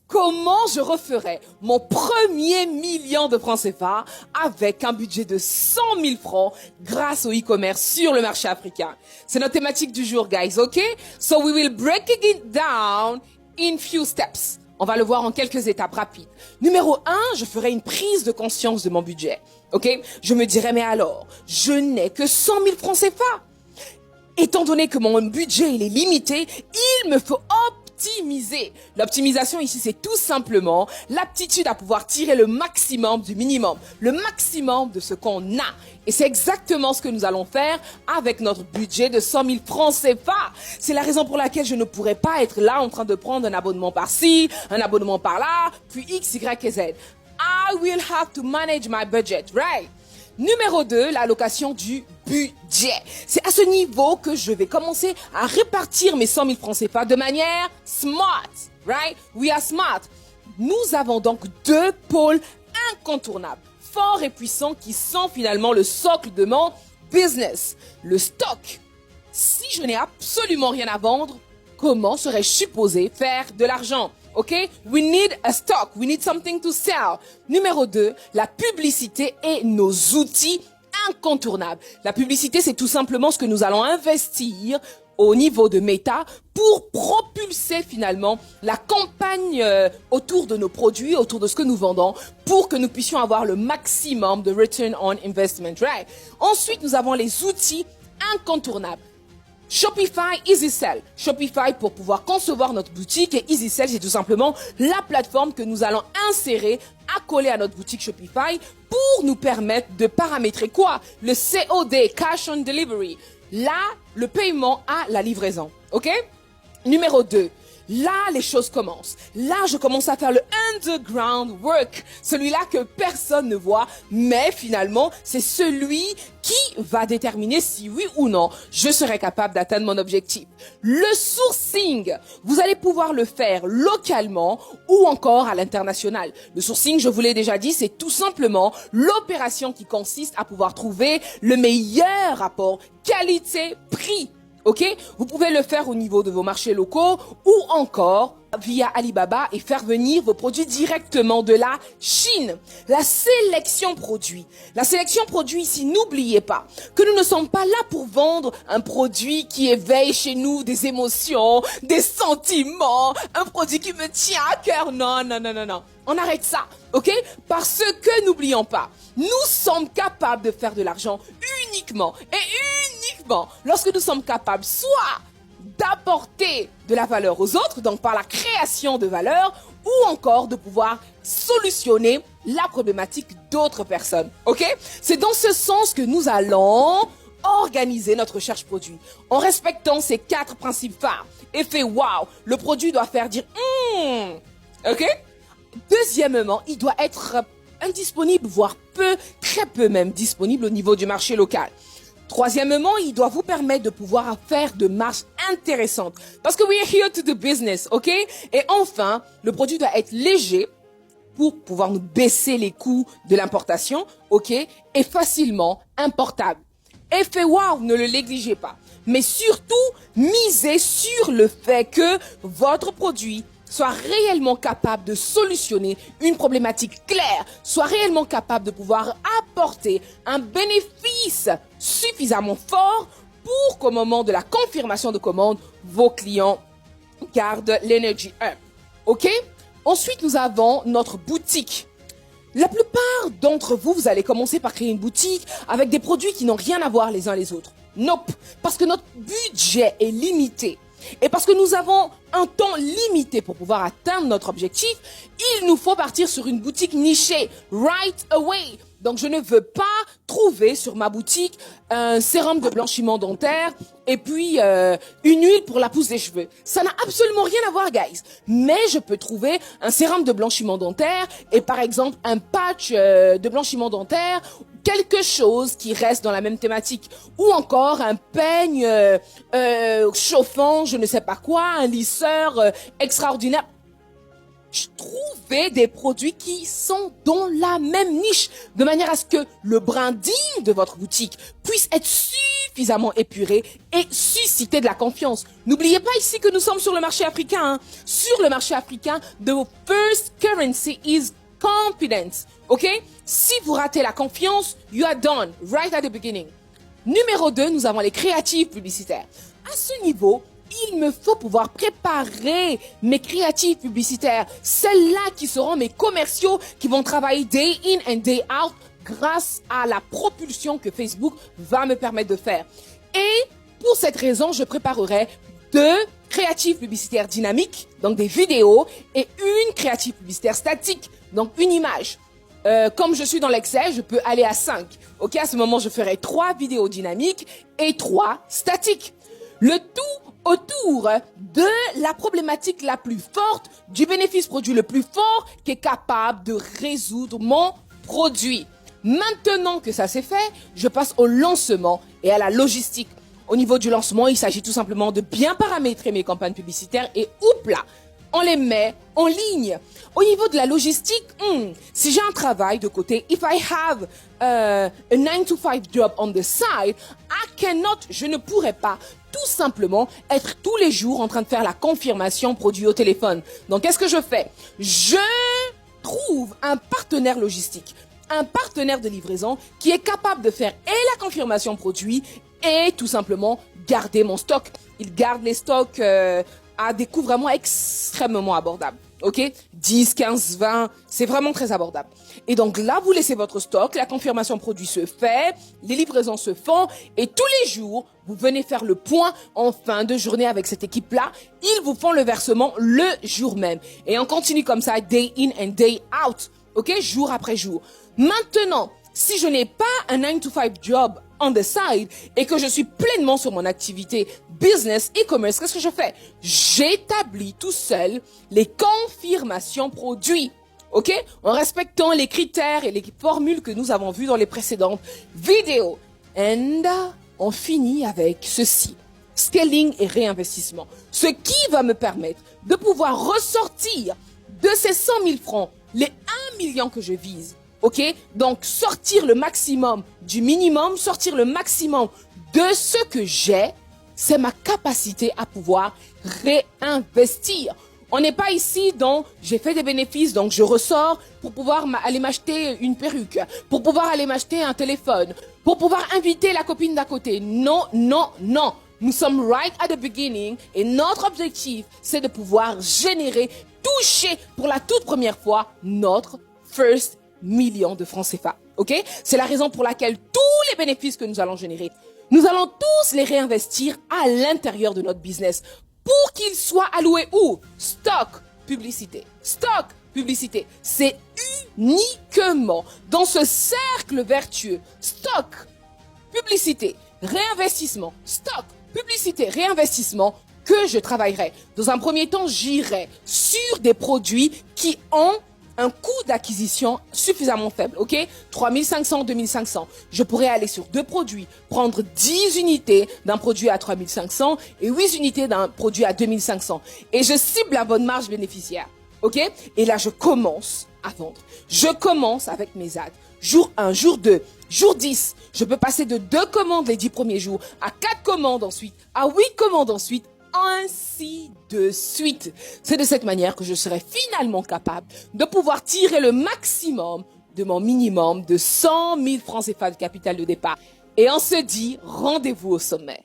Comment je referais mon premier million de francs CFA avec un budget de 100 000 francs grâce au e-commerce sur le marché africain? C'est notre thématique du jour, guys, ok? So we will break it down in few steps. On va le voir en quelques étapes rapides. Numéro 1, je ferai une prise de conscience de mon budget, ok? Je me dirais, mais alors, je n'ai que 100 000 francs CFA. Étant donné que mon budget il est limité, il me faut optimiser. L'optimisation ici, c'est tout simplement l'aptitude à pouvoir tirer le maximum du minimum, le maximum de ce qu'on a. Et c'est exactement ce que nous allons faire avec notre budget de 100 000 francs CFA. C'est la raison pour laquelle je ne pourrais pas être là en train de prendre un abonnement par-ci, un abonnement par-là, puis X, Y et Z. I will have to manage my budget, right? Numéro 2, l'allocation du budget. C'est à ce niveau que je vais commencer à répartir mes 100 000 francs CFA de manière smart, right? We are smart. Nous avons donc deux pôles incontournables, forts et puissants qui sont finalement le socle de mon business. Le stock. Si je n'ai absolument rien à vendre, comment serais-je supposé faire de l'argent? OK? We need a stock. We need something to sell. Numéro 2, la publicité et nos outils incontournables. La publicité, c'est tout simplement ce que nous allons investir au niveau de Meta pour propulser finalement la campagne autour de nos produits, autour de ce que nous vendons, pour que nous puissions avoir le maximum de return on investment, right? Ensuite, nous avons les outils incontournables. Shopify, EasySell. Shopify pour pouvoir concevoir notre boutique et EasySell, c'est tout simplement la plateforme que nous allons insérer, accoler à notre boutique Shopify pour nous permettre de paramétrer quoi? Le COD, Cash on Delivery. Là, le paiement à la livraison. OK? Numéro 2. Là, les choses commencent. Là, je commence à faire le underground work. Celui-là que personne ne voit, mais finalement, c'est celui qui va déterminer si oui ou non je serai capable d'atteindre mon objectif. Le sourcing, vous allez pouvoir le faire localement ou encore à l'international. Le sourcing, je vous l'ai déjà dit, c'est tout simplement l'opération qui consiste à pouvoir trouver le meilleur rapport qualité-prix. OK? Vous pouvez le faire au niveau de vos marchés locaux ou encore via Alibaba et faire venir vos produits directement de la Chine. La sélection produit. La sélection produit ici, n'oubliez pas que nous ne sommes pas là pour vendre un produit qui éveille chez nous des émotions, des sentiments, un produit qui me tient à cœur. Non, non, non, non, non. On arrête ça, ok? Parce que n'oublions pas, nous sommes capables de faire de l'argent uniquement lorsque nous sommes capables soit d'apporter de la valeur aux autres, donc par la création de valeur, ou encore de pouvoir solutionner la problématique d'autres personnes, ok? C'est dans ce sens que nous allons organiser notre recherche produit en respectant ces 4 principes phares. Effet wow, le produit doit faire dire ok? Deuxièmement, il doit être indisponible, voire très peu même disponible au niveau du marché local. Troisièmement, il doit vous permettre de pouvoir faire de marges intéressantes. Parce que we are here to do business, ok? Et enfin, le produit doit être léger pour pouvoir nous baisser les coûts de l'importation, ok? Et facilement importable. Effet wow, ne le négligez pas. Mais surtout, misez sur le fait que votre produit soit réellement capable de solutionner une problématique claire, soit réellement capable de pouvoir apporter un bénéfice suffisamment fort pour qu'au moment de la confirmation de commande, vos clients gardent l'Energy Up. OK? Ensuite, nous avons notre boutique. La plupart d'entre vous, vous allez commencer par créer une boutique avec des produits qui n'ont rien à voir les uns les autres. Nope, parce que notre budget est limité. Et parce que nous avons un temps limité pour pouvoir atteindre notre objectif, il nous faut partir sur une boutique nichée, right away. Donc, je ne veux pas trouver sur ma boutique un sérum de blanchiment dentaire et puis une huile pour la pousse des cheveux. Ça n'a absolument rien à voir, guys. Mais je peux trouver un sérum de blanchiment dentaire et par exemple un patch de blanchiment dentaire, quelque chose qui reste dans la même thématique. Ou encore un peigne chauffant, je ne sais pas quoi, un lisseur extraordinaire. trouver des produits qui sont dans la même niche, de manière à ce que le branding de votre boutique puisse être suffisamment épuré et susciter de la confiance. N'oubliez pas ici que nous sommes sur le marché africain. Hein. Sur le marché africain, the first currency is confidence. OK? Si vous ratez la confiance, you are done right at the beginning. Numéro 2, nous avons les créatives publicitaires. À ce niveau, il me faut pouvoir préparer mes créatives publicitaires, celles-là qui seront mes commerciaux qui vont travailler day in and day out grâce à la propulsion que Facebook va me permettre de faire. Et pour cette raison, je préparerai 2 créatives publicitaires dynamiques, donc des vidéos, et une créative publicitaire statique, donc une image. Comme je suis dans l'Excel, je peux aller à 5. Ok, à ce moment, je ferai 3 vidéos dynamiques et 3 statiques. Le tout autour de la problématique la plus forte, du bénéfice produit le plus fort qui est capable de résoudre mon produit. Maintenant que ça c'est fait, je passe au lancement et à la logistique. Au niveau du lancement, il s'agit tout simplement de bien paramétrer mes campagnes publicitaires et là, on les met en ligne. Au niveau de la logistique, si j'ai un travail de côté, if I have a 9 to 5 job on the side, je ne pourrais pas tout simplement être tous les jours en train de faire la confirmation produit au téléphone. Donc, qu'est-ce que je fais? Je trouve un partenaire logistique, un partenaire de livraison qui est capable de faire et la confirmation produit et tout simplement garder mon stock. Il garde les stocks à des coûts vraiment extrêmement abordables. Ok, 10, 15, 20, c'est vraiment très abordable. Et donc là, vous laissez votre stock, la confirmation produit se fait, les livraisons se font, et tous les jours, vous venez faire le point en fin de journée avec cette équipe-là. Ils vous font le versement le jour même. Et on continue comme ça, day in and day out. Ok, jour après jour. Maintenant, si je n'ai pas un 9 to 5 job on the side et que je suis pleinement sur mon activité business, e-commerce, qu'est-ce que je fais? J'établis tout seul les confirmations produits. OK? En respectant les critères et les formules que nous avons vues dans les précédentes vidéos. And on finit avec ceci. Scaling et réinvestissement. Ce qui va me permettre de pouvoir ressortir de ces 100 000 francs, les 1 million que je vise. OK? Donc, sortir le maximum du minimum, sortir le maximum de ce que j'ai, c'est ma capacité à pouvoir réinvestir. On n'est pas ici dans j'ai fait des bénéfices, donc je ressors pour pouvoir aller m'acheter une perruque, pour pouvoir aller m'acheter un téléphone, pour pouvoir inviter la copine d'à côté. Non, non, non. Nous sommes right at the beginning et notre objectif, c'est de pouvoir générer, toucher pour la toute première fois notre first millions de francs CFA. OK? C'est la raison pour laquelle tous les bénéfices que nous allons générer, nous allons tous les réinvestir à l'intérieur de notre business pour qu'ils soient alloués où? Stock, publicité. Stock, publicité. C'est uniquement dans ce cercle vertueux. Stock, publicité, réinvestissement. Stock, publicité, réinvestissement que je travaillerai. Dans un premier temps, j'irai sur des produits qui ont un coût d'acquisition suffisamment faible, ok? 3500, 2500. Je pourrais aller sur 2 produits, prendre 10 unités d'un produit à 3500 et 8 unités d'un produit à 2500. Et je cible la bonne marge bénéficiaire, ok? Et là, je commence à vendre. Je commence avec mes ads. Jour 1, jour 2, jour 10. Je peux passer de 2 commandes les 10 premiers jours à 4 commandes ensuite, à 8 commandes ensuite, ainsi de suite. C'est de cette manière que je serai finalement capable de pouvoir tirer le maximum de mon minimum de 100 000 francs CFA de capital de départ. Et on se dit rendez-vous au sommet.